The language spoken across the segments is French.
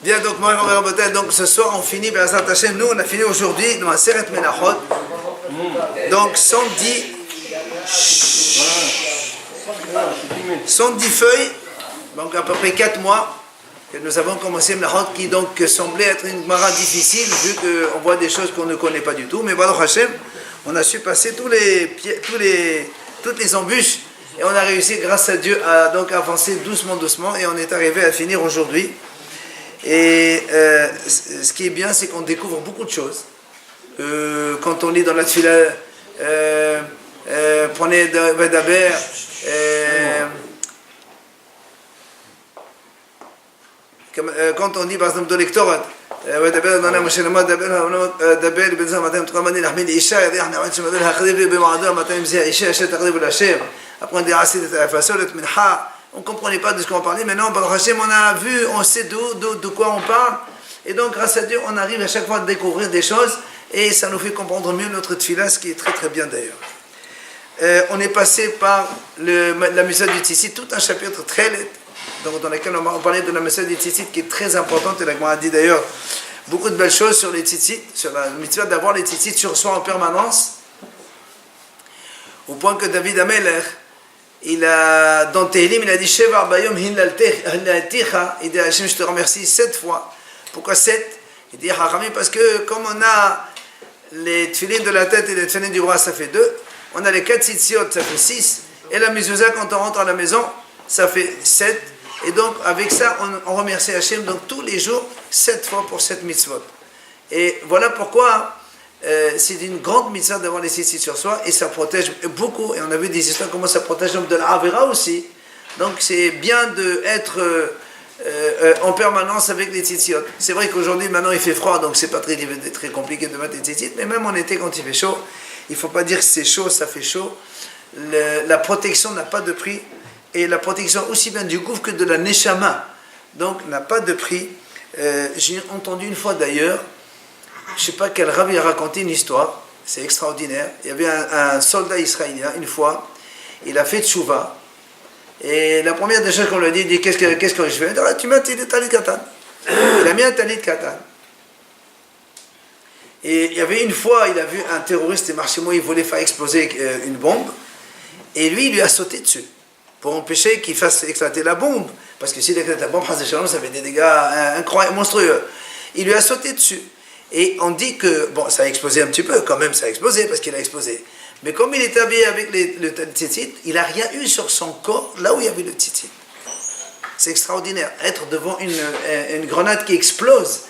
Bien, donc, donc ce soir on finit, nous on a fini aujourd'hui dans la Seret Menachot. Donc 110 feuilles, donc à peu près 4 mois que nous avons commencé Menachot, qui donc semblait être une Gemara difficile vu qu'on voit des choses qu'on ne connaît pas du tout. Mais Baruch Hashem, on a su passer toutes les embûches et on a réussi grâce à Dieu à donc avancer doucement et on est arrivé à finir aujourd'hui. Et ce qui est bien, c'est qu'on découvre beaucoup de choses. Quand on lit dans la Tfila, prenez Vedaber, quand on dit par exemple dans l'électorat, après on dit on ne comprenait pas de ce qu'on parlait. Maintenant, Baruch Hashem, on a vu, on sait de quoi on parle. Et donc, grâce à Dieu, on arrive à chaque fois à découvrir des choses. Et ça nous fait comprendre mieux notre tefila, ce qui est très très bien d'ailleurs. On est passé par la mitzvah du tzitzit, tout un chapitre très laid, dans lequel on parlait de la mitzvah du tzitzit qui est très importante. Et la Gemara a dit d'ailleurs beaucoup de belles choses sur les tzitzit, sur la mitzvah d'avoir les tzitzit sur soi en permanence. Au point que David Amelech, dans Tehillim, il a dit Shevar Bayom Hillalticha. Il dit Hachem, je te remercie 7 fois. Pourquoi 7? Il dit Hachamim, parce que comme on a les tefillin de la tête et les tefillin du roi, ça fait 2. On a les 4 tzitziot, ça fait 6. Et la mezouza, quand on rentre à la maison, ça fait 7. Et donc, avec ça, on remercie Hachem donc tous les jours, 7 fois pour 7 mitzvot. Et voilà pourquoi. C'est une grande mitzvah d'avoir les tzitzit sur soi et ça protège beaucoup. Et on a vu des histoires comment ça protège de la Avera aussi. Donc c'est bien d'être en permanence avec les tzitzit. C'est vrai qu'aujourd'hui, maintenant il fait froid, donc c'est pas très compliqué de mettre les tzitzit. Mais même en été, quand il fait chaud, il ne faut pas dire que c'est chaud, ça fait chaud. La protection n'a pas de prix. Et la protection aussi bien du gouffre que de la neshama, donc n'a pas de prix. J'ai entendu une fois d'ailleurs, je ne sais pas quel rabbin a raconté une histoire, c'est extraordinaire. Il y avait un soldat israélien, une fois, il a fait tchouva, et la première des choses qu'on lui a dit, il dit qu'est-ce que je fais? Il dit, tu mets un talit katan. Il a mis un talit katan. Et il y avait une fois, il a vu un terroriste, il voulait faire exploser une bombe, et lui, il lui a sauté dessus, pour empêcher qu'il fasse éclater la bombe, parce que s'il éclate la bombe, ça fait des dégâts incroyables, monstrueux. Il lui a sauté dessus. Et on dit que, bon, ça a explosé un petit peu, quand même, ça a explosé, parce qu'il a explosé. Mais comme il était habillé avec le tzitzit, il n'a rien eu sur son corps, là où il y avait le tzitzit. C'est extraordinaire, être devant une grenade qui explose,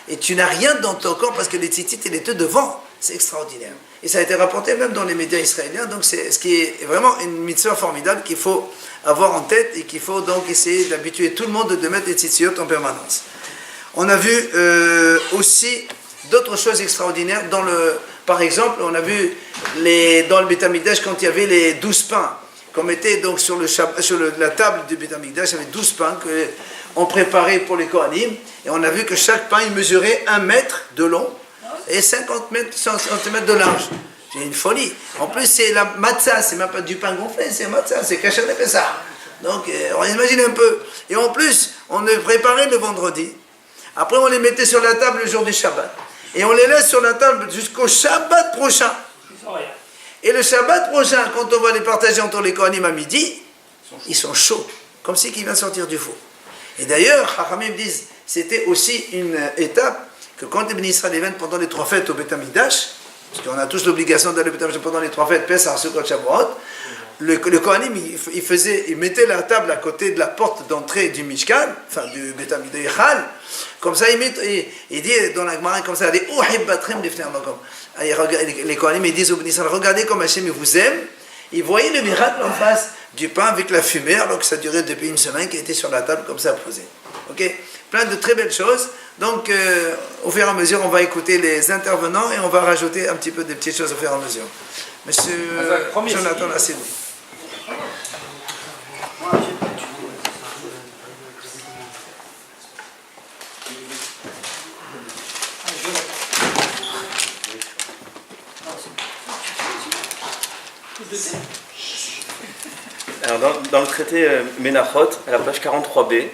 et tu n'as rien dans ton corps, parce que le tzitzit, il était devant. C'est extraordinaire. Et ça a été rapporté même dans les médias israéliens, donc c'est ce qui est vraiment une mitzvah formidable qu'il faut avoir en tête, et qu'il faut donc essayer d'habituer tout le monde de mettre les tzitzit en permanence. On a vu aussi d'autres choses extraordinaires. Par exemple, on a vu dans le Beit HaMikdash, quand il y avait les 12 pains, qu'on mettait donc sur la table du Beit HaMikdash, il y avait 12 pains qu'on préparait pour les Kohanim, et on a vu que chaque pain il mesurait 1 mètre de long et 50 cm de large. C'est une folie. En plus, c'est la matzah, c'est même pas du pain gonflé, c'est matzah, c'est kasher de Pessah. Donc, on imagine un peu. Et en plus, on le préparait le vendredi. Après, on les mettait sur la table le jour du Shabbat. Et on les laisse sur la table jusqu'au Shabbat prochain. Et le Shabbat prochain, quand on va les partager entre les Kohanim à midi, ils sont chauds, comme si qu'ils viennent sortir du four. Et d'ailleurs, Chachamim disent, c'était aussi une étape que quand Ibn Israël viennent pendant les 3 fêtes au Beit HaMikdash, parce qu'on a tous l'obligation d'aller au Beit HaMikdash pendant les 3 fêtes, Pessah, Sukkot, Shavuot, le Kohanim, il mettait la table à côté de la porte d'entrée du Mishkan, enfin du Beit HaMikdash, comme ça, il dit dans la Gemara, comme ça, il dit, les Kohanim, ils disent au Bnei Israël, regardez comme Hachem vous aime. Ils voyaient le miracle en face du pain avec la fumée, alors que ça durait depuis une semaine, qui était sur la table comme ça posée. Ok, plein de très belles choses. Donc, au fur et à mesure, on va écouter les intervenants et on va rajouter un petit peu de petites choses au fur et à mesure. Monsieur Jonathan Assidou. Alors dans le traité Menachot, à la page 43b,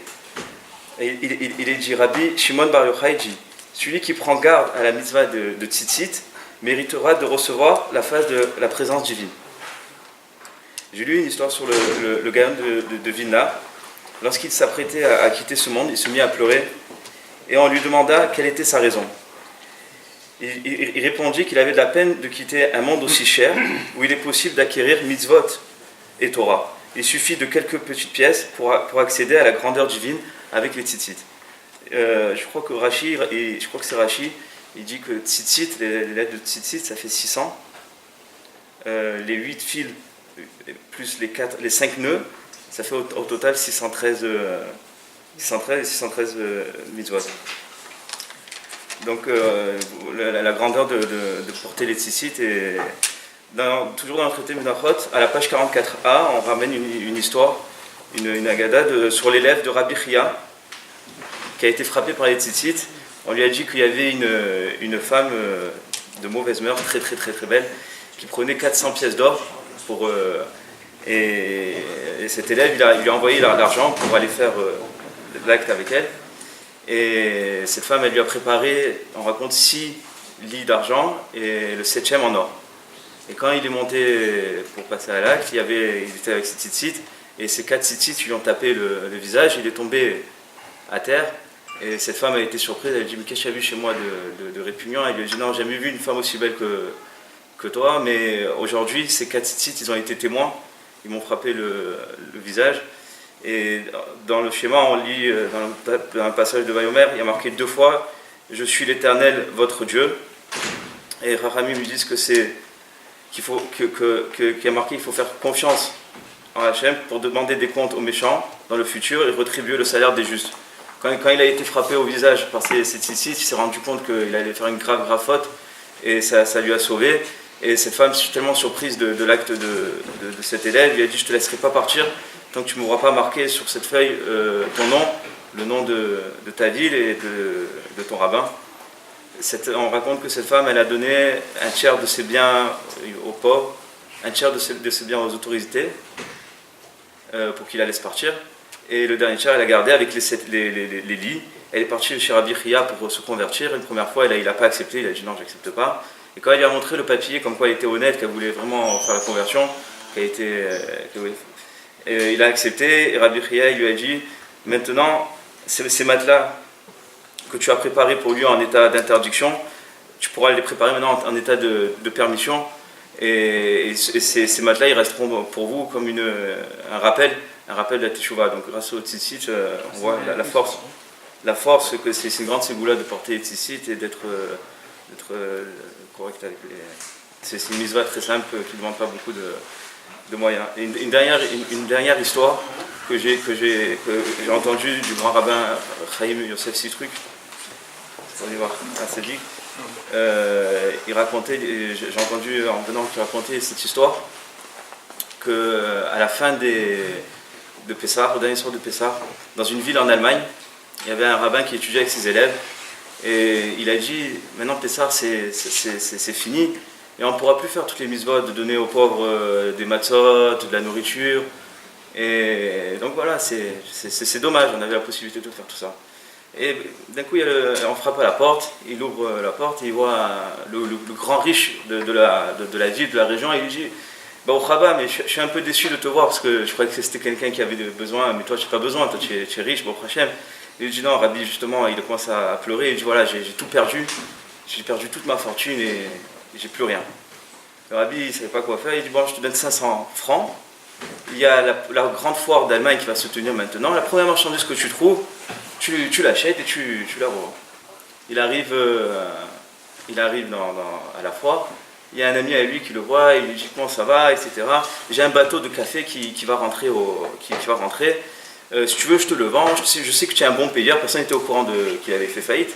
Et il est dit, Rabbi Shimon Bar Yochai dit, celui qui prend garde à la mitzvah de tzitzit méritera de recevoir la face de la présence divine. J'ai lu une histoire sur le Gaon de Vilna. Lorsqu'il s'apprêtait à quitter ce monde, il se mit à pleurer et on lui demanda quelle était sa raison. Il répondit qu'il avait de la peine de quitter un monde aussi cher où il est possible d'acquérir mitzvot et Torah. Il suffit de quelques petites pièces pour accéder à la grandeur divine avec les tzitzit. Je crois que c'est Rashi, il dit que tzitzit, les lettres de tzitzit, ça fait 600. Les 8 fils plus les 5 nœuds, ça fait au total 613 mitzvot. Donc la grandeur de porter les tzitzit est toujours dans le traité Menachot, à la page 44a, on ramène une histoire, une agada sur l'élève de Rabbi Chia qui a été frappé par les tzitzit. On lui a dit qu'il y avait une femme de mauvaise mœurs, très très très très belle, qui prenait 400 pièces d'or pour et cet élève il lui a envoyé l'argent pour aller faire l'acte avec elle. Et cette femme, elle lui a préparé, on raconte, 6 lits d'argent et le 7e en or. Et quand il est monté pour passer à l'acte, il était avec ses tzitzit, et ces 4 tzitzit lui ont tapé le visage, il est tombé à terre, et cette femme a été surprise, elle a dit « Mais qu'est-ce que tu as vu chez moi de répugnant ?» Elle lui a dit « Non, j'ai jamais vu une femme aussi belle que toi, mais aujourd'hui, ces 4 tzitzit, ils ont été témoins, ils m'ont frappé le visage. » Et dans le schéma, on lit dans un passage de Vayomer, il y a marqué 2 fois « Je suis l'Éternel, votre Dieu ». Et Rachamim lui disent qu'il y a marqué qu'il faut faire confiance en Hachem pour demander des comptes aux méchants dans le futur et retribuer le salaire des justes. Quand il a été frappé au visage par ces tzitzit, il s'est rendu compte qu'il allait faire une grave faute et ça lui a sauvé. Et cette femme, tellement surprise de l'acte de cet élève, lui a dit « Je ne te laisserai pas partir tant que tu ne m'auras pas marqué sur cette feuille ton nom, le nom de ta ville et de ton rabbin. » On raconte que cette femme, elle a donné un tiers de ses biens aux pauvres, un tiers de ses biens aux autorités, pour qu'il la laisse partir. Et le dernier tiers, elle a gardé avec les lits. Elle est partie chez Rabbi Chia pour se convertir. Une première fois, il n'a pas accepté, il a dit non, j'accepte pas. Et quand il lui a montré le papier, comme quoi elle était honnête, qu'elle voulait vraiment faire la conversion, il a accepté. Et Rabbi Chia, il lui a dit maintenant, ces matelas que tu as préparés pour lui en état d'interdiction, tu pourras les préparer maintenant en état de permission. Et ces matelas, ils resteront pour vous comme un rappel de la Teshuvah. Donc grâce au tzitzit, on voit la force que c'est une grande ségoula de porter les tzitzit et d'être correct avec les... C'est une mitzvah très simple qui ne demande pas beaucoup de moyens. Et une dernière histoire que j'ai entendue du grand rabbin Chaim Yosef Sitruk, on va voir, à Sédic. Il racontait, j'ai entendu en venant qu'il racontait cette histoire, qu'à la fin de Pessah, au dernier soir de Pessah, dans une ville en Allemagne, il y avait un rabbin qui étudiait avec ses élèves, et il a dit, maintenant Pessah c'est fini, et on ne pourra plus faire toutes les mitzvot, de donner aux pauvres des matzot, de la nourriture, et donc voilà, c'est dommage, on avait la possibilité de faire tout ça. Et d'un coup, on frappe à la porte, il ouvre la porte et il voit le grand riche de la ville, de la région, et il lui dit bah, au Rabat, mais je suis un peu déçu de te voir parce que je croyais que c'était quelqu'un qui avait besoin, mais toi tu n'as pas besoin, toi tu es riche, bon Hachem. Il lui dit non, Rabbi, justement, il commence à pleurer, il dit voilà, j'ai tout perdu, j'ai perdu toute ma fortune et j'ai plus rien. Le Rabbi, il ne savait pas quoi faire, il dit bon, je te donne 500 francs, il y a la grande foire d'Allemagne qui va se tenir maintenant, la première marchandise que tu trouves, tu l'achètes et tu la revends. Il arrive à la foire, il y a un ami à lui qui le voit, il lui dit comment ça va, etc. J'ai un bateau de café qui va rentrer. Si tu veux, je te le vends. Je sais que tu es un bon payeur, personne n'était au courant qu'il avait fait faillite.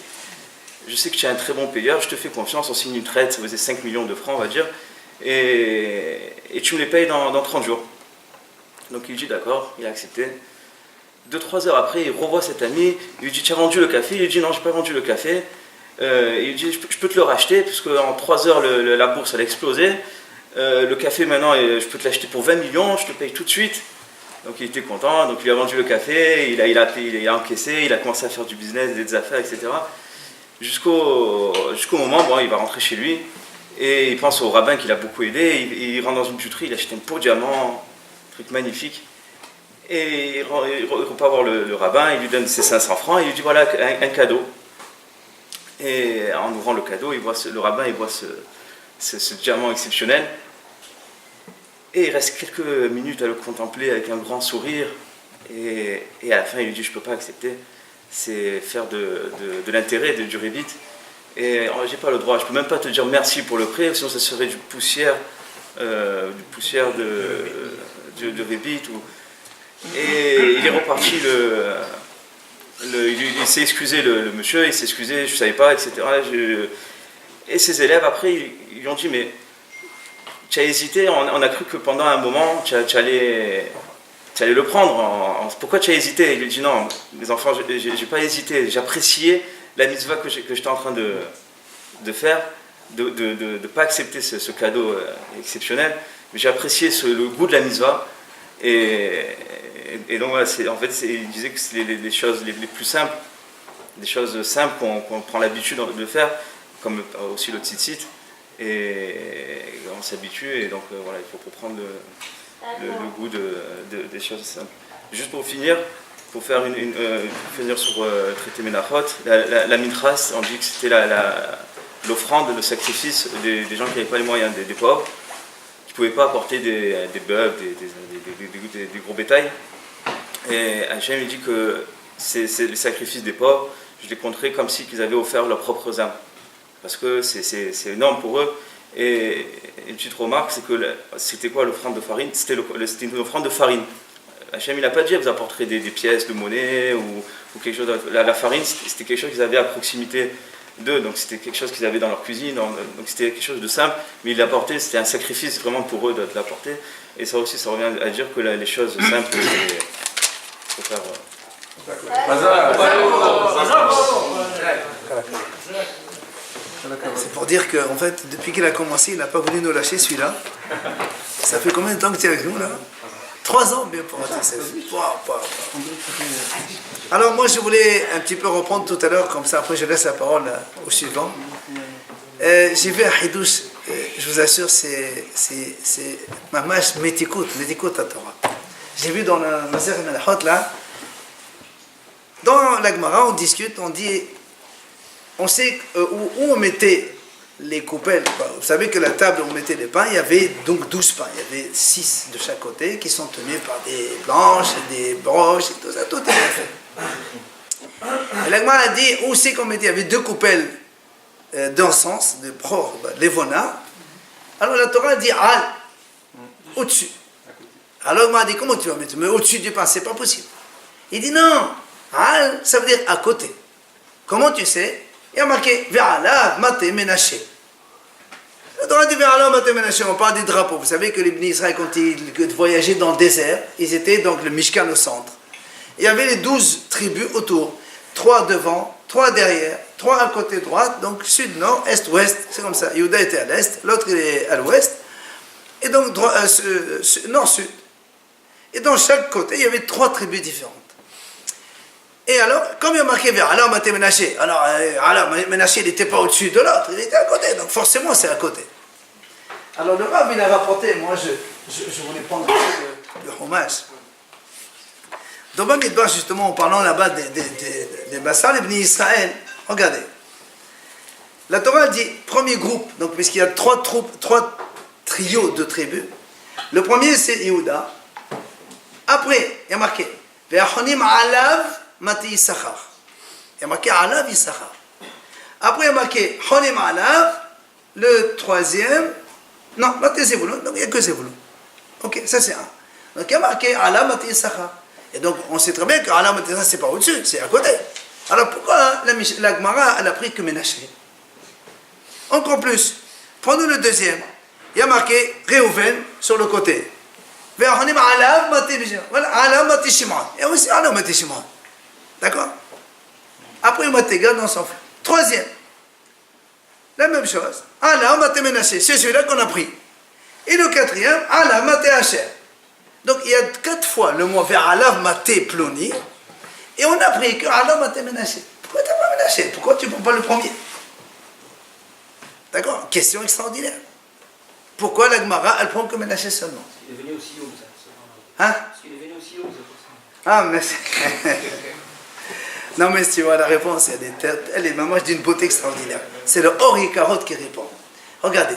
Je sais que tu es un très bon payeur, je te fais confiance, on signe une traite, ça faisait 5 millions de francs, on va dire, et tu me les payes dans 30 jours. Donc il dit d'accord, il a accepté. 2-3 heures après, il revoit cet ami, il lui dit tu as vendu le café, il lui dit non, je n'ai pas vendu le café. Il lui dit je peux te le racheter, parce qu'en 3 heures la bourse elle a explosé. Le café maintenant, je peux te l'acheter pour 20 millions, je te paye tout de suite. Donc il était content, donc il lui a vendu le café, il a encaissé, il a commencé à faire du business, des affaires, etc. Jusqu'au moment, bon, il va rentrer chez lui et il pense au rabbin qui l'a beaucoup aidé. Il rentre dans une bijouterie, il achète une peau de diamant, un truc magnifique. Et il repart voir le rabbin, il lui donne ses 500 francs, et il lui dit voilà un cadeau. Et en ouvrant le cadeau, le rabbin il voit ce diamant exceptionnel. Et il reste quelques minutes à le contempler avec un grand sourire. Et à la fin, il lui dit je ne peux pas accepter, c'est faire de l'intérêt, du rébit. Et j'ai pas le droit, je peux même pas te dire merci pour le prêt, sinon ça serait du poussière de rébit. Et il est reparti, il s'est excusé le monsieur, il s'est excusé, je ne savais pas, etc. Et ses élèves après, ils lui ont dit mais tu as hésité, on a cru que pendant un moment tu allais le prendre, pourquoi tu as hésité? Il lui dit non, les enfants, j'ai pas hésité, j'appréciais la mitzvah que j'étais en train de faire, de ne pas accepter ce cadeau exceptionnel, mais j'ai apprécié le goût de la mitzvah. Et donc voilà, en fait, il disait que c'est les choses les plus simples, des choses simples qu'on prend l'habitude de faire, comme aussi le tzitzit, et on s'habitue, et donc voilà, il faut prendre le goût des choses simples. Juste pour finir, pour finir sur le traité Menachot, la minchas, on dit que c'était l'offrande, le sacrifice des gens qui n'avaient pas les moyens, des pauvres, qui ne pouvaient pas apporter des bœufs, des gros bétails. Et Hachem lui dit que c'est les sacrifices des pauvres, je les compterai comme si qu'ils avaient offert leurs propres âmes. Parce que c'est énorme pour eux. Et une petite remarque, c'est que c'était quoi l'offrande de farine? C'était une offrande de farine. Hachem il n'a pas dit vous apporterez des pièces de monnaie ou quelque chose. La farine, c'était quelque chose qu'ils avaient à proximité d'eux, donc c'était quelque chose qu'ils avaient dans leur cuisine, donc c'était quelque chose de simple, mais il l'apportait, c'était un sacrifice vraiment pour eux de l'apporter. Et ça aussi, ça revient à dire que les choses simples, il faut faire. C'est pour dire qu'en fait, depuis qu'il a commencé, il n'a pas voulu nous lâcher celui-là. Ça fait combien de temps que tu es avec nous là? 3 ans bien pour TSF. Alors moi je voulais un petit peu reprendre tout à l'heure, comme ça après je laisse la parole au suivant. J'ai vu un hidouche, je vous assure, c'est mamash metikut à Torah. J'ai vu dans la Masech Menachot là, dans la Gemara on discute, on dit, on sait où on mettait les coupelles. Vous savez que la table où on mettait les pains, il y avait donc 12 pains. Il y avait 6 de chaque côté qui sont tenus par des planches et des broches et tout ça, tout est bien fait. Et la Gemara a dit, où c'est qu'on mettait? Il y avait 2 coupelles d'encens, de levona. Alors la Torah dit, al, au-dessus. Alors la Gemara a dit, comment tu vas mettre? Mais au-dessus du pain, c'est pas possible. Il dit, non, al, ça veut dire à côté. Comment tu sais? Il y a marqué Ve'alav Maté Menaché. La Torah dit Ve'alav Maté Menaché, on parle des drapeaux. Vous savez que les Bnei Israël, quand ils voyageaient dans le désert, ils étaient donc le Mishkan au centre. Il y avait les 12 tribus autour, 3 devant, 3 derrière, 3 à côté droite, donc sud, nord, est, ouest, c'est comme ça. Yehuda était à l'est, l'autre il est à l'ouest, et donc nord, sud. Et dans chaque côté, il y avait 3 tribus différentes. Et alors, comme il y a marqué vers Allah Maté Menaché, alors Menaché n'était pas au-dessus de l'autre, il était à côté, donc forcément c'est à côté. Alors le Rav il a rapporté, moi je voulais prendre le hommage. Dans Bamidbar justement, en parlant là-bas des Bassar, les Bnei Israël, regardez. La Torah dit, premier groupe, donc puisqu'il y a 3 trios de tribus, le premier c'est Yehuda, après il y a marqué, Ve'achonim alav Mati Issachar. Il y a marqué Alav Issachar. Après il y a marqué Honim Alav, le troisième, non, Mati Zevulun, donc il n'y a que Zevulun. Ok, ça c'est un. Donc il y a marqué Alav Mati Issachar. Et donc on sait très bien que Alav Mati Issachar c'est pas au-dessus, c'est à côté. Alors pourquoi la Gemara elle a pris que Ménaché? Encore plus, prenons le deuxième. Il y a marqué Réhouven sur le côté. Ve'achonim Alav Mati Shimon. Voilà, Alav Mati Shimon. Et aussi Alav Mati Shimon. D'accord? Après, Matégal, on s'en fout. Troisième, la même chose. Allah Maté Menaché, c'est celui-là qu'on a pris. Et le quatrième, Allah Maté Hacher. Donc il y a 4 fois le mot Ve'alav maté ploni, et on a appris que Alav maté Ménaché. Pourquoi tu n'as pas Ménaché? Pourquoi tu ne prends pas le premier? D'accord? Question extraordinaire. Pourquoi la Gemara, elle prend que Ménaché seulement? Il est venu aussi haut, ça. Hein? Parce qu'il est venu aussi haut, c'est pour ça. Ah, mais non, mais tu vois, la réponse, elle est vraiment d'une beauté extraordinaire. C'est le Ori Carotte qui répond. Regardez.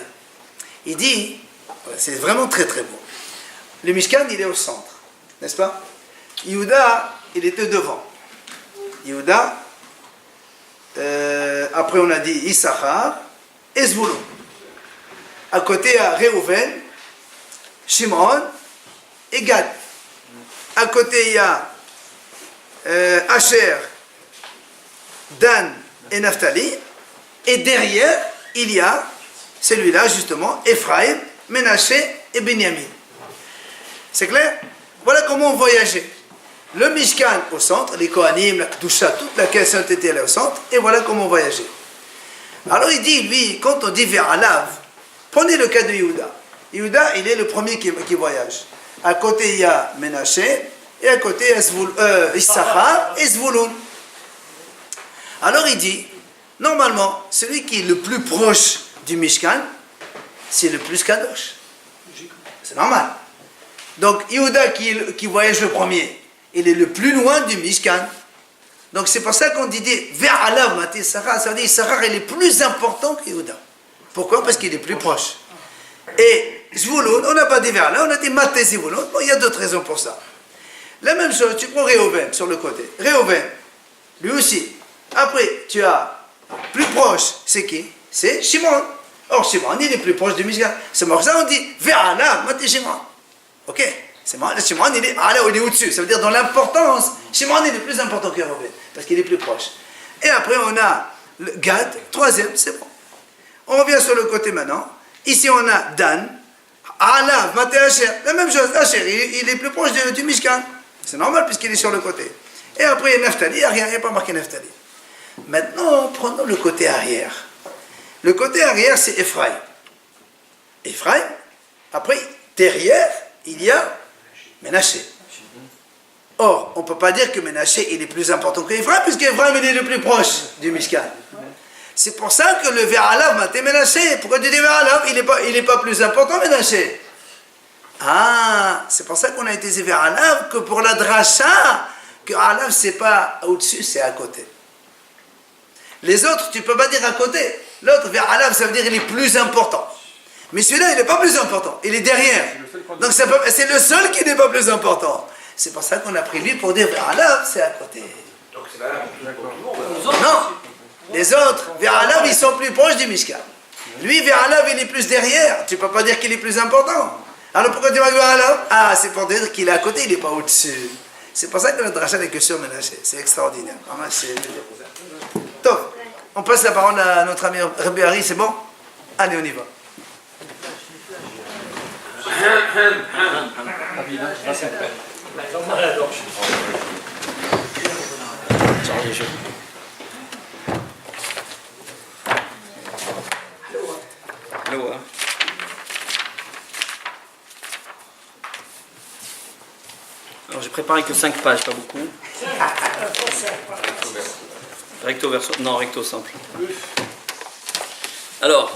Il dit, c'est vraiment très très beau. Le Mishkan, il est au centre, n'est-ce pas? Yehuda, il était devant. Yehuda, après on a dit Issachar et Zvulun. À côté, il y a Réhouven, Shimon et Gad. À côté, il y a Asher, Dan et Naphtali. Et derrière, il y a celui-là, justement, Ephraïm, Ménaché et Benyamin. C'est clair? Voilà comment on voyageait. Le Mishkan au centre, les Kohanim, la Kedusha, toute la sainteté elle est au centre, et voilà comment on voyageait. Alors il dit, lui, quand on dit Ve'alav, prenez le cas de Yehuda. Yehuda, il est le premier qui voyage. À côté, il y a Ménaché, et à côté, il y a Issachar et Zvulun. Alors il dit, normalement, celui qui est le plus proche du Mishkan, c'est le plus Kadosh. C'est normal. Donc, Yehuda qui voyage le premier, il est le plus loin du Mishkan. Donc, c'est pour ça qu'on dit Ve'alav maté Issachar, ça veut dire Issachar il est plus important que Yehuda. Pourquoi? Parce qu'il est plus proche. Et Zvulun, on n'a pas dit Ve'alav, on a dit maté Zvulun. Bon, il y a d'autres raisons pour ça. La même chose, tu prends Réhouven sur le côté. Réhouven, lui aussi. Après, tu as plus proche, c'est qui? C'est Shimon. Or, Shimon, il est plus proche du Mishkan. C'est pour ça qu'on dit Ve'alav maté Shimon. Ok? C'est marrant, Shimon, il est au-dessus. Ça veut dire dans l'importance, Shimon il est plus important que Réhouven, parce qu'il est plus proche. Et après, on a le Gad, troisième, c'est bon. On revient sur le côté maintenant. Ici, on a Dan, Alav, Maté Asher. La même chose, Asher, il est plus proche du Mishkan. C'est normal, puisqu'il est sur le côté. Et après, Naphtali, il n'y a rien, il n'y a pas marqué Naphtali. Maintenant, prenons le côté arrière. Le côté arrière, c'est Ephraïm. Ephraïm, après, derrière, il y a Ménaché. Or, on ne peut pas dire que Ménaché il est plus important qu'Ephraïm, puisqu'Ephraïm il est le plus proche du Mishkan. C'est pour ça que le Ve'alav maté Ménaché. Pourquoi tu dis Ve'alav? Il n'est pas plus important Ménaché. Ah, c'est pour ça qu'on a utilisé Ve'alav que pour la dracha, que Alav c'est pas au-dessus, c'est à côté. Les autres, tu ne peux pas dire à côté. L'autre, Ve'alav, ça veut dire il est plus important. Mais celui-là, il n'est pas plus important. Il est derrière. Donc c'est le seul qui n'est pas plus important. C'est pour ça qu'on a pris lui pour dire Ve'alav, c'est à côté. Donc c'est là. Non. Les autres, Ve'alav, ils sont plus proches du Mishkan. Lui, Ve'alav, il est plus derrière. Tu ne peux pas dire qu'il est plus important. Alors pourquoi tu vas dire Ve'alav? Ah, c'est pour dire qu'il est à côté, il n'est pas au-dessus. C'est pour ça que notre rachat n'est que sur Ménaché. C'est extraordinaire. Vraiment, c'est... Top. On passe la parole à notre ami Rabbi Hari, c'est bon? Allez, on y va. Alors j'ai préparé que 5 pages, pas beaucoup. Recto verso, non, recto simple. Alors,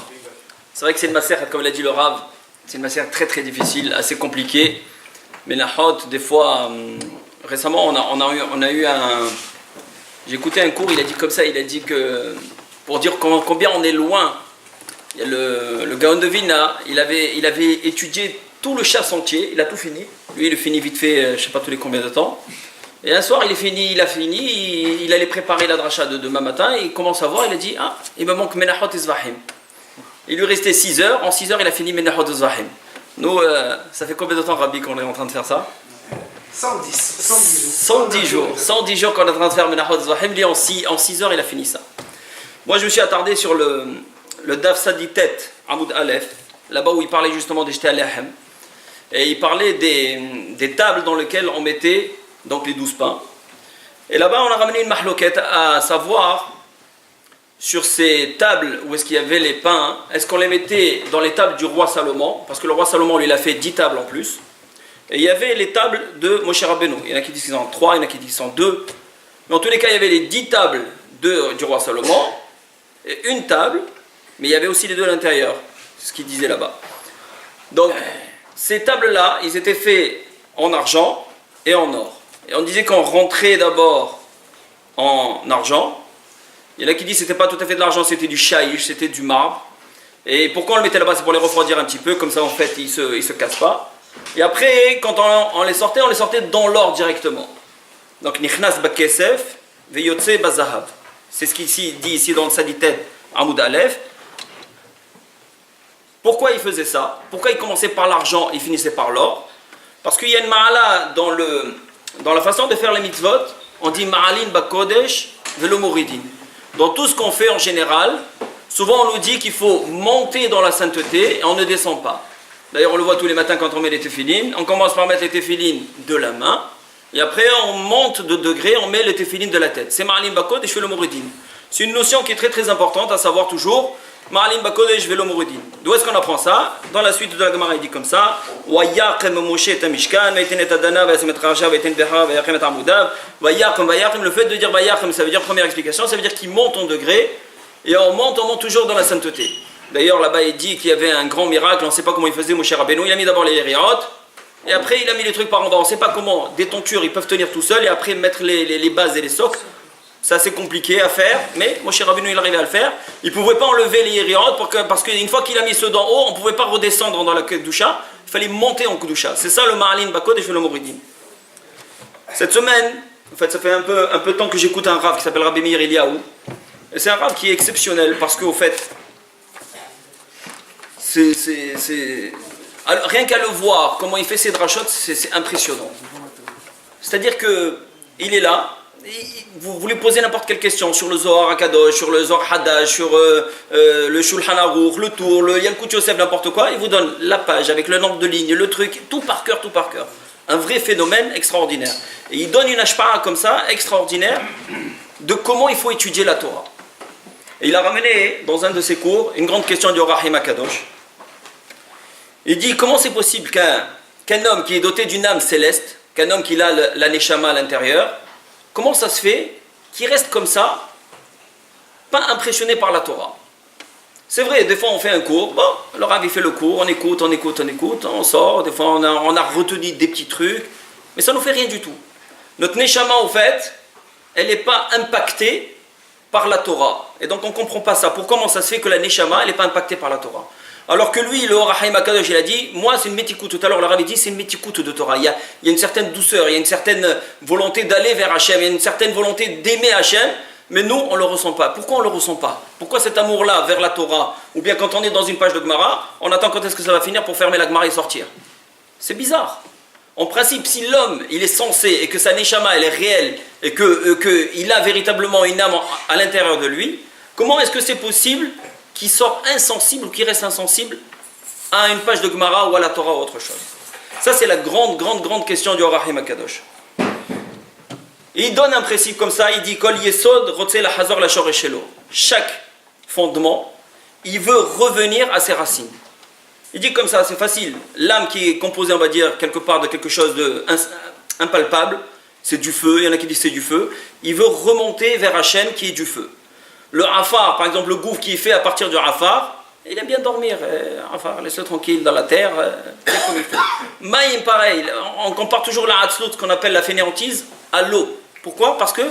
c'est vrai que c'est une matière, comme l'a dit le Rav, c'est une matière très très difficile, assez compliquée. Mais la hot, des fois, récemment, on a eu un... J'ai écouté un cours, il a dit comme ça, il a dit que, pour dire combien on est loin, il y a le Gaon de Vilna, il avait étudié tout le chasse entier, il a tout fini. Lui, il le finit vite fait, je ne sais pas tous les combien de temps. Et un soir, il a fini, il allait préparer la dracha de demain matin, et il commence à voir, il a dit, ah, il me manque Menachot et Zvahim. Il lui restait 6 heures, en 6 heures, il a fini Menachot et Zvahim. Nous, ça fait combien de temps, Rabbi, qu'on est en train de faire ça? 110 jours. 110 jours qu'on est en train de faire Menachot et Zvahim, lui, en 6 heures, il a fini ça. Moi, je me suis attardé sur le Daf Saditet, Amoud Aleph, là-bas où il parlait justement des Jté Alehem. Et il parlait des tables dans lesquelles on mettait donc les 12 pains. Et là-bas, on a ramené une mahloquette à savoir sur ces tables où est-ce qu'il y avait les pains, est-ce qu'on les mettait dans les tables du roi Salomon, parce que le roi Salomon lui il a fait 10 tables en plus, Et il y avait les tables de Moshe Rabbeinu. Il y en a qui disent qu'ils sont 3, il y en a qui disent qu'ils sont 2. Mais en tous les cas, il y avait les 10 tables du roi Salomon, et une table, mais il y avait aussi les deux à l'intérieur. C'est ce qu'il disait là-bas. Donc, ces tables-là, ils étaient faits en argent et en or. Et on disait qu'on rentrait d'abord en argent. Il y en a qui disent que ce n'était pas tout à fait de l'argent, c'était du shaïch, c'était du marbre. Et pourquoi on le mettait là-bas? C'est pour les refroidir un petit peu, comme ça en fait ils se cassent pas. Et après, quand on les sortait dans l'or directement. Donc, nichnas bakesef, veyotse bazahav. C'est ce qu'il dit ici dans le Saditet Amoud Aleph. Pourquoi il faisait ça? Pourquoi il commençait par l'argent et il finissait par l'or? Parce qu'il y a une ma'ala dans la façon de faire les mitzvot, on dit ma'alin bakodesh velo moridin. Dans tout ce qu'on fait en général, souvent on nous dit qu'il faut monter dans la sainteté et on ne descend pas. D'ailleurs on le voit tous les matins quand on met les téphilines, on commence par mettre les téphilines de la main, et après on monte de degré, on met les téphilines de la tête. C'est ma'alin bakodesh velo moridin. C'est une notion qui est très très importante à savoir toujours. Ma'alim bakodesh velo moridin. D'où est-ce qu'on apprend ça? Dans la suite de la Gemara, il dit comme ça: Wayaqem Moshe et Mishkan, Vaiten et Adana, Vayasemet Raja, Vaiten Beha, Vayaqem et Amudav. Vayaqem. Le fait de dire Vayaqem, ça veut dire, première explication, ça veut dire qu'il monte en degré, et on monte toujours dans la sainteté. D'ailleurs, là-bas, il dit qu'il y avait un grand miracle, on ne sait pas comment il faisait Moshe Rabbeinu. Il a mis d'abord les Hériot, et après il a mis les trucs par en bas. On ne sait pas comment des tontures ils peuvent tenir tout seuls, et après mettre les bases et les socles. Ça c'est compliqué à faire, mais Moshe Rabbeinu il arrivait à le faire. Il ne pouvait pas enlever les Hériot parce qu'une fois qu'il a mis ceux d'en haut, on ne pouvait pas redescendre dans la Kedusha, il fallait monter en Kedusha. C'est ça le Ma'alin Bakodesh Velo Moridin. Cette semaine, en fait ça fait un peu de temps que j'écoute un Rav qui s'appelle Rabbi Meir Eliyahu. Et c'est un Rav qui est exceptionnel parce qu'au fait, alors, rien qu'à le voir, comment il fait ses drachot, c'est impressionnant. C'est-à-dire qu'il est là. Vous lui posez n'importe quelle question sur le Zohar Akadosh, sur le Zohar Hadash, sur le Shulchan Aruch, le Tour, le Yalkut Yosef, n'importe quoi, il vous donne la page avec le nombre de lignes, le truc, tout par cœur. Un vrai phénomène extraordinaire. Et il donne une hashpa'a comme ça, extraordinaire, de comment il faut étudier la Torah. Et il a ramené, dans un de ses cours, une grande question du Rahim Akadosh. Il dit, comment c'est possible qu'un homme qui est doté d'une âme céleste, qu'un homme qui a la Neshama à l'intérieur, comment ça se fait qu'il reste comme ça, pas impressionné par la Torah? C'est vrai, des fois on fait un cours, bon, le Rav il fait le cours, on écoute, on sort, des fois on a retenu des petits trucs, mais ça ne nous fait rien du tout. Notre Neshama, au fait, elle n'est pas impactée par la Torah. Et donc on ne comprend pas ça. Comment ça se fait que la Neshama, elle n'est pas impactée par la Torah? Alors que lui, le Rahim Akadosh, il a dit, moi c'est une métikout. Tout à l'heure, le Rav dit, c'est une métikout de Torah. Il y a une certaine douceur, il y a une certaine volonté d'aller vers Hachem, il y a une certaine volonté d'aimer Hachem, mais nous, on ne le ressent pas. Pourquoi on ne le ressent pas? Pourquoi cet amour-là vers la Torah? Ou bien quand on est dans une page de Gemara, on attend quand est-ce que ça va finir pour fermer la Gemara et sortir? C'est bizarre. En principe, si l'homme, il est censé, et que sa Neshama, elle est réelle, et qu'il a véritablement une âme à l'intérieur de lui, comment est-ce que c'est possible qu'il sort insensible ou qu'il reste insensible à une page de Gemara ou à la Torah ou autre chose? Ça, c'est la grande question du Rahim Akadosh. Et il donne un principe comme ça, il dit Kol Yesod Rotze la Hazor la Shoreshelo. Chaque fondement, il veut revenir à ses racines. Il dit comme ça, c'est facile. L'âme qui est composée, on va dire, quelque part de quelque chose d'impalpable, c'est du feu, il y en a qui disent c'est du feu. Il veut remonter vers Hachem qui est du feu. Le Afar, par exemple, le gouffre qui est fait à partir du Afar, il aime bien dormir. Afar, laisse-le tranquille dans la terre, comme il faut. Maïm, pareil, on compare toujours la Hatzlut, ce qu'on appelle la fainéantise, à l'eau. Pourquoi? Parce que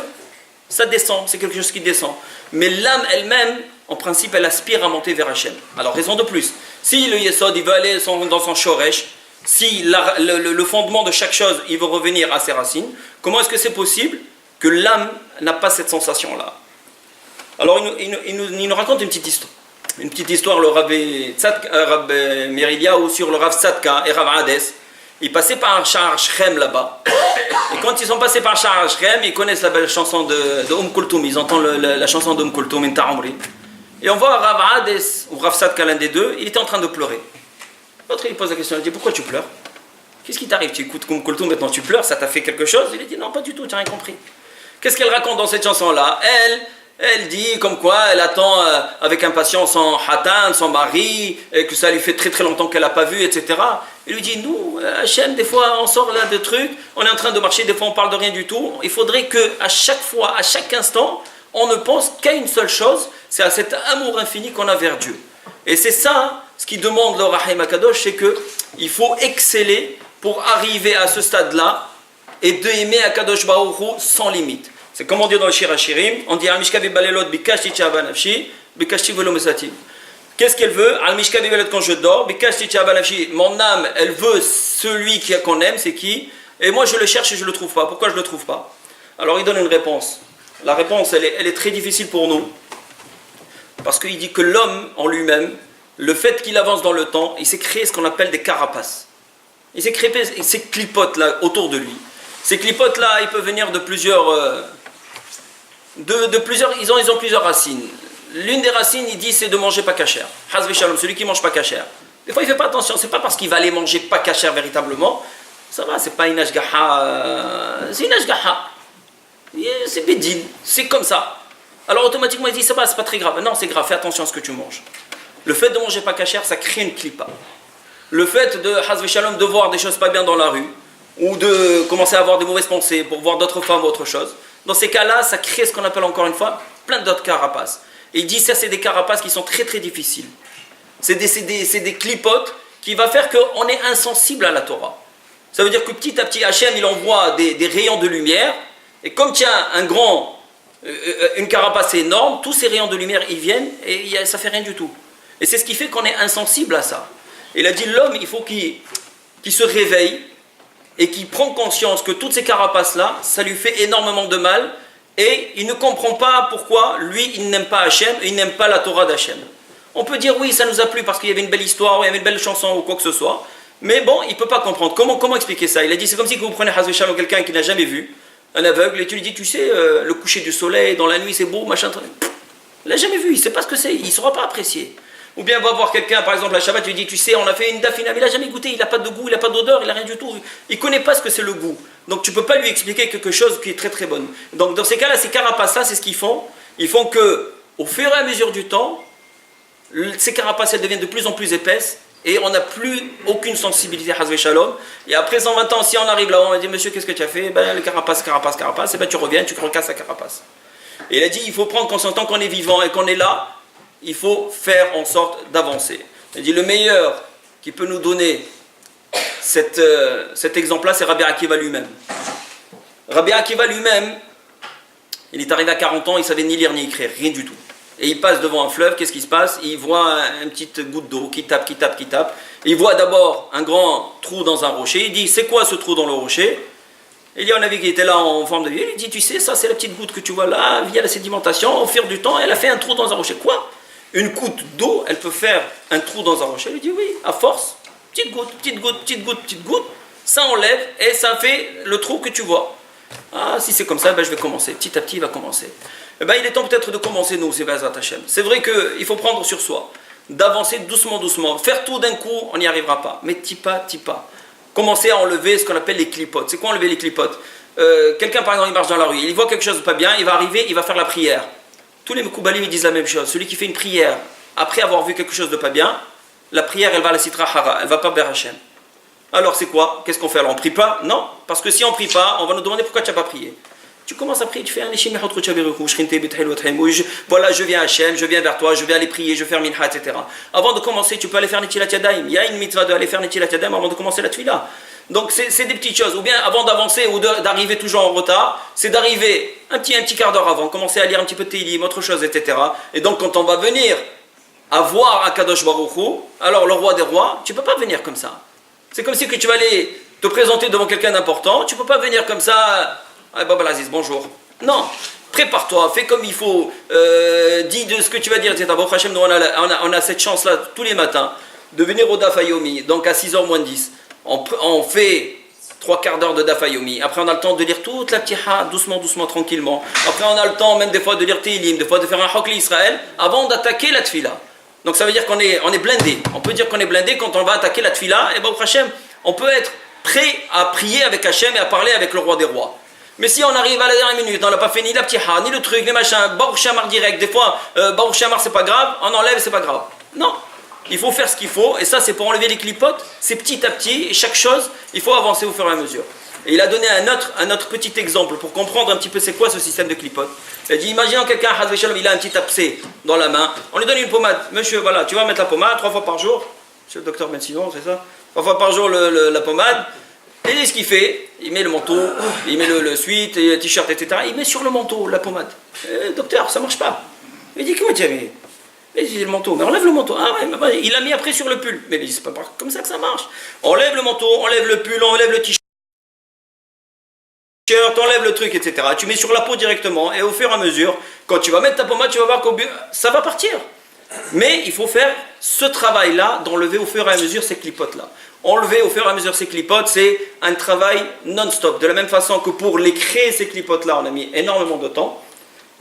ça descend, c'est quelque chose qui descend. Mais l'âme elle-même, en principe, elle aspire à monter vers Hachem. Alors, raison de plus. Si le Yesod, il veut aller dans son Shoresh, si le fondement de chaque chose, il veut revenir à ses racines, comment est-ce que c'est possible que l'âme n'a pas cette sensation-là? Alors, il nous raconte une petite histoire. Une petite histoire, le Rav Meir Eliyahu sur le Rav Tzadka et Rav Hades. Ils passaient par Sha'ar Shechem là-bas. Et quand ils sont passés par Sha'ar Shechem, ils connaissent la belle chanson de Kulthum. Ils entendent la chanson de Kulthum, Inta Amri. Et on voit Rav Hades, ou Rav Tzadka, l'un des deux, il était en train de pleurer. L'autre, il pose la question, il dit, pourquoi tu pleures? Qu'est-ce qui t'arrive? Tu écoutes Kulthum, maintenant tu pleures, ça t'a fait quelque chose? Il a dit, non, pas du tout, tu n'as rien compris. Qu'est-ce qu'elle raconte dans cette chanson-là? Elle dit comme quoi elle attend avec impatience son hatan, son mari, et que ça lui fait très très longtemps qu'elle n'a pas vu, etc. Il lui dit, nous, Hachem, des fois on sort là de trucs, on est en train de marcher, des fois on parle de rien du tout. Il faudrait qu'à chaque fois, à chaque instant, on ne pense qu'à une seule chose, c'est à cet amour infini qu'on a vers Dieu. Et c'est ça, ce qui demande le Rahim Akadosh, c'est qu'il faut exceller pour arriver à ce stade-là et d'aimer Akadosh Baruch Hu sans limite. C'est comme on dit dans le Shir HaShirim, on dit Al-Mishka Bibalelot Bikashti Tchava Nafshi, Bikashti Velo Mesatim. Qu'est-ce qu'elle veut? Al-Mishka Bibalelot quand je dors, Bikashti Tchava Nafshi. Mon âme, elle veut celui qu'on aime, c'est qui? Et moi je le cherche et je ne le trouve pas. Pourquoi je ne le trouve pas? Alors il donne une réponse. La réponse, elle est très difficile pour nous. Parce qu'il dit que l'homme en lui-même, le fait qu'il avance dans le temps, il s'est créé ce qu'on appelle des carapaces. Il s'est créé ces clipotes là autour de lui. Ces clipotes là, ils peuvent venir de plusieurs. Ils ont plusieurs racines. L'une des racines, il dit, c'est de manger pas cachère. Hazve shalom, celui qui mange pas cachère. Des fois, il fait pas attention. C'est pas parce qu'il va aller manger pas cachère véritablement. Ça va, c'est pas une ashgaha. C'est une ashgaha. C'est bédine. C'est comme ça. Alors automatiquement, il dit, ça va, c'est pas très grave. Non, c'est grave. Fais attention à ce que tu manges. Le fait de manger pas cachère, ça crée une clipa. Le fait de hazve shalom, de voir des choses pas bien dans la rue, ou de commencer à avoir des mauvaises pensées pour voir d'autres femmes ou autre chose. Dans ces cas-là, ça crée ce qu'on appelle encore une fois plein d'autres carapaces. Et il dit ça, c'est des carapaces qui sont très très difficiles. C'est des clipotes qui va faire qu'on est insensible à la Torah. Ça veut dire que petit à petit, Hachem, il envoie des rayons de lumière. Et comme tu as une carapace énorme, tous ces rayons de lumière, ils viennent et ça fait rien du tout. Et c'est ce qui fait qu'on est insensible à ça. Et il a dit, l'homme, il faut qu'il se réveille et qui prend conscience que toutes ces carapaces-là, ça lui fait énormément de mal, et il ne comprend pas pourquoi, lui, il n'aime pas Hachem, et il n'aime pas la Torah d'Hachem. On peut dire, oui, ça nous a plu parce qu'il y avait une belle histoire, ou il y avait une belle chanson, ou quoi que ce soit, mais bon, il ne peut pas comprendre. Comment expliquer ça? Il a dit, c'est comme si vous prenez Hazve Shalom, quelqu'un qui n'a jamais vu, un aveugle, et tu lui dis, tu sais, le coucher du soleil, dans la nuit, c'est beau, machin, il n'a jamais vu, il ne sait pas ce que c'est, il ne saura pas apprécier. Ou bien va voir quelqu'un, par exemple, la Shabbat, tu lui dis, tu sais, on a fait une dafina, mais il n'a jamais goûté, il n'a pas de goût, il n'a pas d'odeur, il n'a rien du tout. Il ne connaît pas ce que c'est le goût. Donc tu ne peux pas lui expliquer quelque chose qui est très très bon. Donc dans ces cas-là, ces carapaces-là, c'est ce qu'ils font. Ils font que, au fur et à mesure du temps, ces carapaces, elles deviennent de plus en plus épaisses, et on n'a plus aucune sensibilité à Hazve Shalom. Et après 120 ans, si on arrive là, on va dire, monsieur, qu'est-ce que tu as fait? Ben, le carapace, et ben tu reviens, tu recasses la carapace. Et il a dit, il faut prendre conscience, tant qu'on est vivant et qu'on est là, il faut faire en sorte d'avancer. Il dit, le meilleur qui peut nous donner cet exemple-là, c'est Rabbi Akiva lui-même. Rabbi Akiva lui-même, il est arrivé à 40 ans, il ne savait ni lire ni écrire, rien du tout. Et il passe devant un fleuve, qu'est-ce qui se passe? Il voit une petite goutte d'eau qui tape. Il voit d'abord un grand trou dans un rocher, il dit, c'est quoi ce trou dans le rocher? Il y en avait qui était là en forme de vie, il dit, tu sais, ça c'est la petite goutte que tu vois là, via la sédimentation, au fur du temps, elle a fait un trou dans un rocher. Quoi? Une goutte d'eau, elle peut faire un trou dans un rocher. Il dit oui, à force, petite goutte, ça enlève et ça fait le trou que tu vois. Ah, si c'est comme ça, ben, je vais commencer. Petit à petit, il va commencer. Eh ben, il est temps peut-être de commencer, nous, c'est Bezat Hashem. C'est vrai qu'il faut prendre sur soi, d'avancer doucement. Faire tout d'un coup, on n'y arrivera pas. Mais petit pas. Commencer à enlever ce qu'on appelle les clipotes. C'est quoi enlever les clipotes? Quelqu'un, par exemple, il marche dans la rue, il voit quelque chose de pas bien, il va arriver, il va faire la prière. Tous les Mekoubalim, ils disent la même chose. Celui qui fait une prière, après avoir vu quelque chose de pas bien, la prière, elle va à la Sitra Hara, elle ne va pas vers Hachem. Alors c'est quoi? Qu'est-ce qu'on fait? Alors on ne prie pas? Non, parce que si on ne prie pas, on va nous demander pourquoi tu n'as pas prié. Tu commences à prier, tu fais un voilà, je viens à Hachem, je viens vers toi, je vais aller prier, je vais faire minha, etc. Avant de commencer, tu peux aller faire Netilat Yadayim. Il y a une mitzvah d'aller faire Netilat Yadayim avant de commencer la tefila. Donc c'est des petites choses. Ou bien avant d'avancer ou d'arriver toujours en retard, c'est d'arriver un petit quart d'heure avant, commencer à lire un petit peu de Tehillim, autre chose, etc. Et donc quand on va venir à voir Akadosh Baruch Hu, alors le roi des rois, tu ne peux pas venir comme ça. C'est comme si que tu vas aller te présenter devant quelqu'un d'important, tu ne peux pas venir comme ça, ah, Baba Aziz, bonjour. Non, prépare-toi, fais comme il faut, dis de ce que tu vas dire, etc. Bon, Hachem, nous, on a cette chance-là tous les matins de venir au Daf Yomi, donc à 6h moins 10. On fait 3/4 d'heure de Daf Yomi. Après, on a le temps de lire toute la Ptiha, doucement, tranquillement. Après, on a le temps même des fois de lire Tehillim, des fois de faire un Hokli Israël, avant d'attaquer la Tfila. Donc ça veut dire qu'on est blindé. On peut dire qu'on est blindé quand on va attaquer la Tfila. Et bien, Hachem, on peut être prêt à prier avec Hachem et à parler avec le roi des rois. Mais si on arrive à la dernière minute, on n'a pas fait ni la ptiha, ni le truc, ni machin, Baruch Shamar direct, des fois, Baruch Shamar c'est pas grave, on enlève, c'est pas grave. Non, il faut faire ce qu'il faut, et ça c'est pour enlever les clipotes, c'est petit à petit, et chaque chose, il faut avancer au fur et à mesure. Et il a donné un autre petit exemple pour comprendre un petit peu c'est quoi ce système de clipote. Il a dit, imaginons quelqu'un, il a un petit abcès dans la main, on lui donne une pommade, monsieur, voilà, tu vas mettre la pommade 3 fois par jour, c'est le docteur Bensidon, c'est ça 3 fois par jour la pommade, et ce qu'il fait, il met le manteau, il met le sweat, le t-shirt, etc. Il met sur le manteau la pommade. Docteur, ça marche pas. Il dit, comment tu as mis? Mais il dit le manteau, mais enlève le manteau. Ah ouais, mais il l'a mis après sur le pull. Mais c'est pas comme ça que ça marche. Enlève le manteau, enlève le pull, enlève le t-shirt, enlève le truc, etc. Tu mets sur la peau directement, et au fur et à mesure, quand tu vas mettre ta pommade, tu vas voir que ça va partir. Mais il faut faire ce travail-là, d'enlever au fur et à mesure ces clipotes-là. Enlever au fur et à mesure ces clipotes, c'est un travail non-stop. De la même façon que pour les créer, ces clipotes-là, on a mis énormément de temps.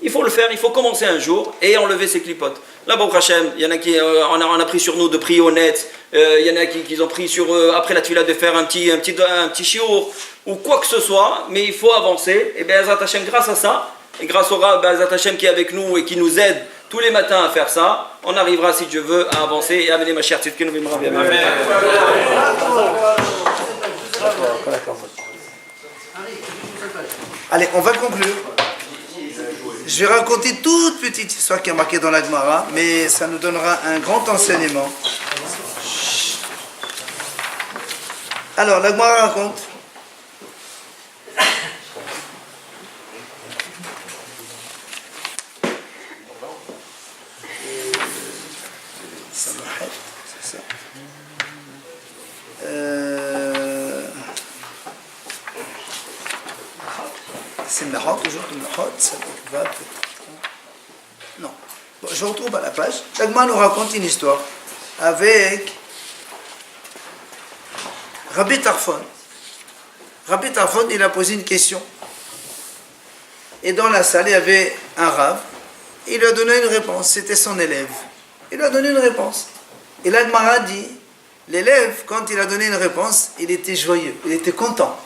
Il faut le faire, il faut commencer un jour et enlever ces clipotes. Là, Baruch Hashem, il y en a qui, on a pris sur nous de prier au net, il y en a qui ont pris sur après la tuila de faire un petit chiour ou quoi que ce soit, mais il faut avancer. Et bien, Azat Hashem, grâce à ça, et grâce au Rav Azat Hashem qui est avec nous et qui nous aide tous les matins à faire ça, on arrivera, si Dieu veut, à avancer et à amener ma chère Tzidkenu Vimravi. Amen. Allez, on va conclure. Je vais raconter une toute petite histoire qui est marquée dans la Gemara, mais ça nous donnera un grand enseignement. Alors, la Gemara raconte. C'est ça. C'est Mnachot, toujours Mnachot, ça va peut-être. Non. Bon, je retrouve à la page. L'Agma nous raconte une histoire avec Rabbi Tarfon. Rabbi Tarfon, il a posé une question. Et dans la salle, il y avait un Rav. Il lui a donné une réponse. C'était son élève. Il lui a donné une réponse. Et l'Agmara dit, l'élève, quand il a donné une réponse, il était joyeux, il était content.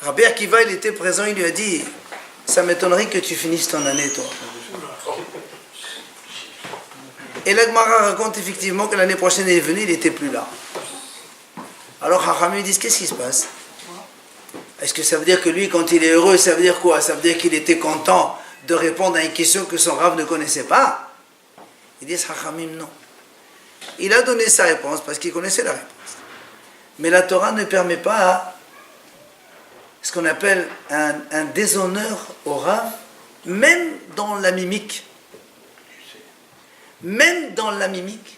Rabbi Akiva, il était présent, il lui a dit, ça m'étonnerait que tu finisses ton année, toi. Et l'Agmara raconte effectivement que l'année prochaine il est venu, il n'était plus là. Alors Hachamim lui dit, qu'est-ce qui se passe? Est-ce que ça veut dire que lui, quand il est heureux, ça veut dire quoi? Ça veut dire qu'il était content de répondre à une question que son Rav ne connaissait pas? Ils disent, Hachamim, non. Il a donné sa réponse parce qu'il connaissait la réponse. Mais la Torah ne permet pas ce qu'on appelle un déshonneur au Rav, même dans la mimique. Même dans la mimique.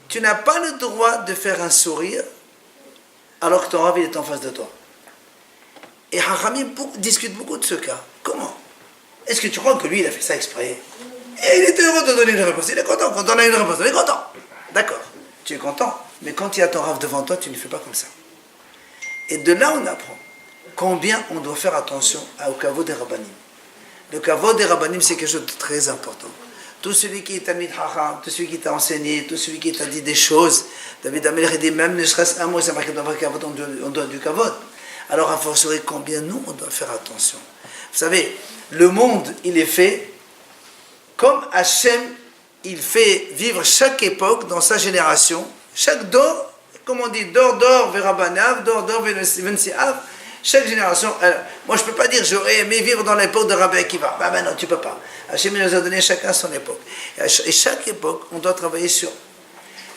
Tu n'as pas le droit de faire un sourire alors que ton Rav il est en face de toi. Et Hachamim discute beaucoup de ce cas. Comment? Est-ce que tu crois que lui il a fait ça exprès? Et il était heureux de donner une réponse. Il est content. Quand on a une réponse, il est content. D'accord, tu es content. Mais quand il y a ton Rav devant toi, tu ne fais pas comme ça. Et de là, on apprend combien on doit faire attention au kavod des rabbanim. Le kavod des rabbanim, c'est quelque chose de très important. Tout celui qui est Talmid Chacham, tout celui qui t'a enseigné, tout celui qui t'a dit des choses, David Amelech dit même ne serait-ce un mot, c'est marqué dans le kavod, on doit du kavod. Alors, à fortiori, combien nous, on doit faire attention. Vous savez, le monde, il est fait comme Hachem, il fait vivre chaque époque dans sa génération, chaque dor, comme on dit, dor vers Abanav, dor vers Vensiav, chaque génération. Alors, moi, je ne peux pas dire j'aurais aimé vivre dans l'époque de Rabbi Akiva. Ben non, tu ne peux pas. Hachem nous a donné chacun son époque. Et chaque époque, on doit travailler sur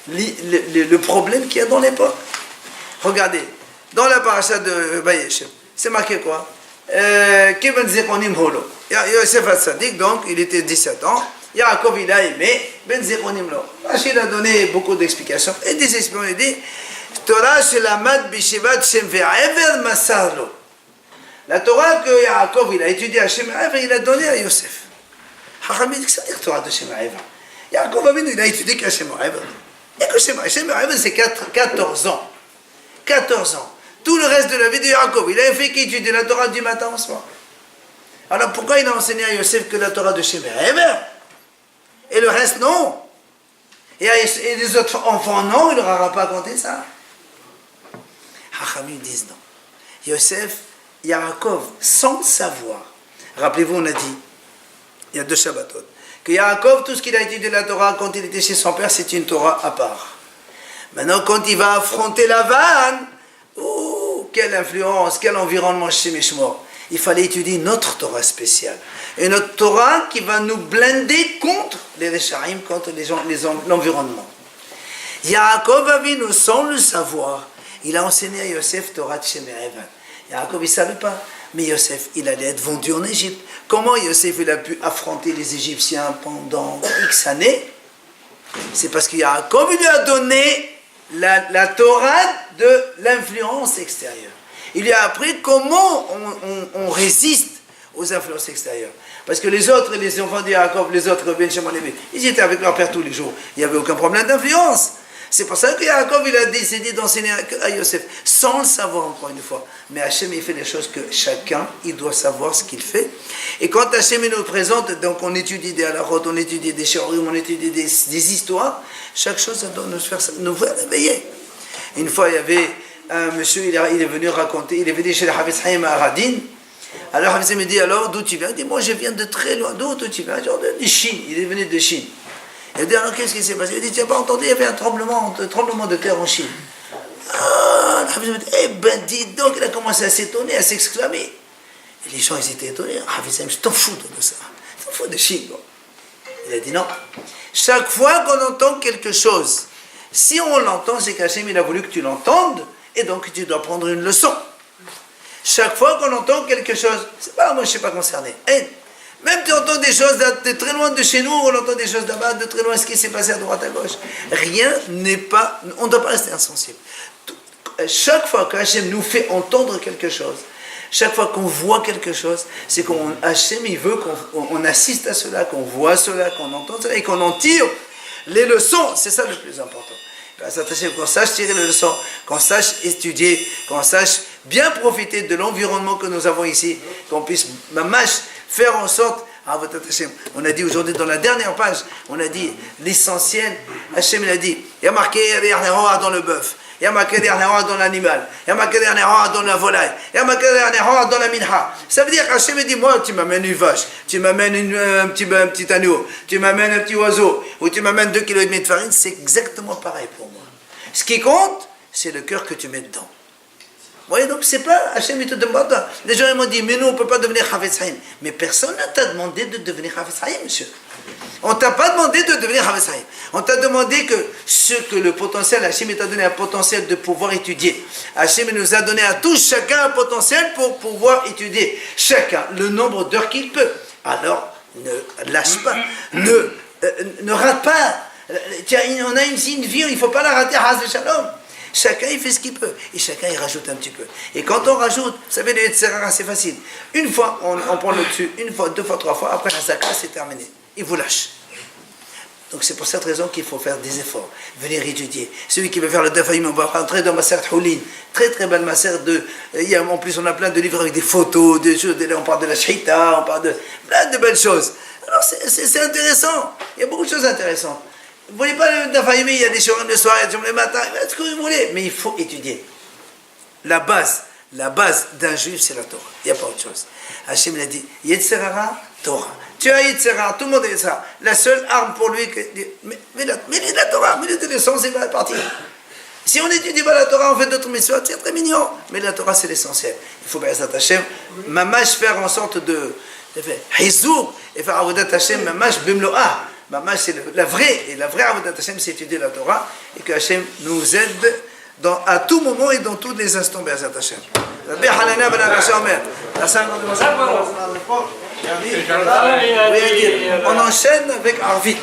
le problème qu'il y a dans l'époque. Regardez, dans la paracha de Bayeshem, c'est marqué quoi? Kevin Zekonim Holo. Yosef Hatzadik, donc, il était 17 ans. Yaakov, il a aimé. Ben Zekonim Lo. Rachid a donné beaucoup d'explications. Et des explications, il dit Torah Shelamad Bishivat Shem Ve'aver Masarlo. La Torah que Yaakov, il a étudié à Shem Ve'aver, il a donné à Yosef. Hachamim dit que ça veut dire Torah de Shem Ve'aver. Yaakov Avinu, il a étudié qu'à Shem Ve'aver. Il n'y a que Shem Ve'aver, c'est 14 ans. 14 ans. Tout le reste de la vie de Yaakov, il a fait qu'étudier la Torah du matin au soir. Alors pourquoi il a enseigné à Yosef que la Torah de Shem Ve'aver? Et le reste, non. Et les autres enfants, non, il ne leur aura pas raconté ça. Hachamim disent non. Yosef, Yaakov, sans le savoir, rappelez-vous, on a dit, il y a 2 Shabbatot, que Yaakov, tout ce qu'il a étudié de la Torah quand il était chez son père, c'est une Torah à part. Maintenant, quand il va affronter Lavan, quelle influence, quel environnement chez Mishmor. Il fallait étudier notre Torah spéciale. Et notre Torah qui va nous blinder contre les Rechaim, contre l'environnement. Yaakov Avinu, sans le savoir, il a enseigné à Yosef Torah de Shemerevan. Yaakov, il ne savait pas. Mais Yosef, il allait être vendu en Égypte. Comment Yosef, il a pu affronter les Égyptiens pendant X années? C'est parce que Yaakov, il lui a donné la Torah de l'influence extérieure. Il lui a appris comment on résiste aux influences extérieures. Parce que les autres, les enfants de Yaakov, les autres Benjamin Lévi, ils étaient avec leur père tous les jours. Il n'y avait aucun problème d'influence. C'est pour ça que Yaakov, il a décidé d'enseigner à Yosef, sans le savoir encore une fois. Mais Hachem, il fait des choses que chacun, il doit savoir ce qu'il fait. Et quand Hachem nous présente, donc on étudie des halakhot, on étudie des shiurim, on étudie des histoires, chaque chose, ça doit nous faire réveiller. Une fois, il y avait un monsieur, il est venu raconter, il est venu chez le Havetz Haim à Radin. Alors Havetz Haim me dit, alors, d'où tu viens? Il dit, moi je viens de très loin. D'où tu viens? Genre de Chine, il est venu de Chine. Il dit, alors qu'est-ce qui s'est passé? Il dit, tu n'as pas entendu, il y avait un tremblement de terre en Chine. Ah, Havetz Haim me dit, eh ben dis donc, il a commencé à s'étonner, à s'exclamer. Et les gens, ils étaient étonnés. Havetz Haim, je t'en fous de ça. Je t'en fous de Chine. Bon. Il a dit, non. Chaque fois qu'on entend quelque chose, si on l'entend, c'est qu'Hachem, il a voulu que tu l'entendes, et donc tu dois prendre une leçon. Chaque fois qu'on entend quelque chose, c'est pas moi, je ne suis pas concerné. Même tu entends des choses de très loin de chez nous, on entend des choses là-bas, de très loin, ce qui s'est passé à droite, à gauche. Rien n'est pas, on ne doit pas rester insensible. Chaque fois qu'Hachem nous fait entendre quelque chose, chaque fois qu'on voit quelque chose, c'est qu'Hachem, il veut qu'on assiste à cela, qu'on voit cela, qu'on entend cela, et qu'on en tire les leçons. C'est ça le plus important. Qu'on sache tirer les leçons, qu'on sache étudier, qu'on sache bien profiter de l'environnement que nous avons ici, qu'on puisse faire en sorte, on a dit aujourd'hui dans la dernière page, on a dit l'essentiel, Hachem il a dit, il y a marqué dans le bœuf, il y a marqué dans l'animal, il y a marqué dans la volaille, il y a marqué dans la minha. Ça veut dire qu'Hachem dit, moi tu m'amènes une vache, tu m'amènes un petit agneau, tu m'amènes un petit oiseau, ou tu m'amènes 2,5 kg de farine, c'est exactement pareil pour moi. Ce qui compte, c'est le cœur que tu mets dedans. Vous voyez, donc c'est pas, Hachem il te demande, les gens ils m'ont dit, mais nous on ne peut pas devenir Havetz Haim. Mais personne ne t'a demandé de devenir Havetz Haim, monsieur. On ne t'a pas demandé de devenir Havetz Haim. On t'a demandé que le potentiel, Hachem t'a donné un potentiel de pouvoir étudier. Hachem nous a donné à tous, chacun un potentiel pour pouvoir étudier. Chacun, le nombre d'heures qu'il peut. Alors, ne lâche pas, ne rate pas. On a une vie, il ne faut pas la rater, Haz Shalom. Chacun il fait ce qu'il peut et chacun il rajoute un petit peu. Et quand on rajoute, vous savez, les Yetzirara c'est facile. Une fois on prend le dessus, une fois, 2 fois, 3 fois, après la zakah c'est terminé. Il vous lâche. Donc c'est pour cette raison qu'il faut faire des efforts, venir étudier. Celui qui veut faire le Dafaïm, on va rentrer dans Maseret Houlin, très très belle Maseret en plus on a plein de livres avec des photos, des choses, on parle de la Shita, on parle de plein de belles choses. Alors c'est intéressant, il y a beaucoup de choses intéressantes. Vous ne voulez pas le Dafaïm, il y a des shurim le soir, il y a des shurim le matin, ce que vous voulez, mais il faut étudier. La base d'un juif c'est la Torah, il n'y a pas autre chose. Hachem l'a dit, Yetzirara, Torah. Tu as Yetzirah, tout le monde a Yetzirah. La seule arme pour lui, mais la Torah, mais le sens, c'est pas parti. Si on étudie pas la Torah, on fait d'autres mitzvot, c'est très mignon. Mais la Torah, c'est l'essentiel. Il faut bien Hashem, mamash faire en sorte de hizour et faire avodat Hashem, mamash bimloah. Mamash, c'est la vraie, et la vraie avodat Hashem, c'est étudier la Torah, et que Hashem nous aide à tout moment et dans tous les instants, bien Hashem. On enchaîne avec Arvit.